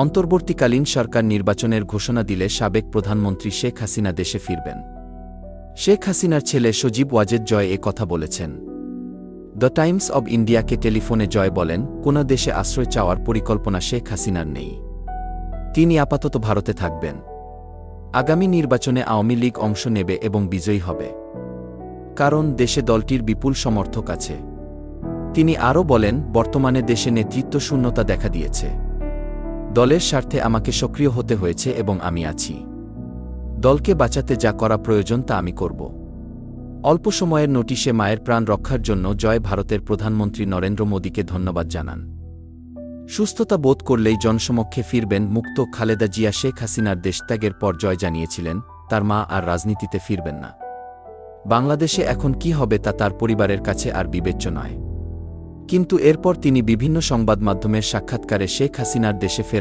অন্তর্বর্তীকালীন সরকার নির্বাচনের ঘোষণা দিলে সাবেক প্রধানমন্ত্রী শেখ হাসিনা দেশে ফিরবেন। শেখ হাসিনার ছেলে সজীব ওয়াজেদ জয় এ কথা বলেছেন। দ্য টাইমস অব ইন্ডিয়াকে টেলিফোনে জয় বলেন, কোনো দেশে আশ্রয় চাওয়ার পরিকল্পনা শেখ হাসিনার নেই। তিনি আপাতত ভারতে থাকবেন। আগামী নির্বাচনে আওয়ামী লীগ অংশ নেবে এবং বিজয়ী হবে, কারণ দেশে দলটির বিপুল সমর্থক আছে। তিনি আরও বলেন, বর্তমানে দেশে নেতৃত্ব শূন্যতা দেখা দিয়েছে। দলের স্বার্থে আমাকে সক্রিয় হতে হয়েছে এবং আমি আছি। দলকে বাঁচাতে যা করা প্রয়োজন তা আমি করব। অল্প সময়ের নোটিশে মায়ের প্রাণ রক্ষার জন্য জয় ভারতের প্রধানমন্ত্রী নরেন্দ্র মোদীকে ধন্যবাদ জানান। সুস্থতা বোধ করলেই জনসমক্ষে ফিরবেন মুক্ত খালেদা জিয়া। শেখ হাসিনার দেশত্যাগের পর জয় জানিয়েছিলেন, তার মা আর রাজনীতিতে ফিরবেন না। বাংলাদেশে এখন কি হবে তা তার পরিবারের কাছে আর বিবেচ্য নয়। কিন্তু এরপর তিনি বিভিন্ন সংবাদমাধ্যমের সাক্ষাৎকারে শেখ হাসিনার দেশে ফেরা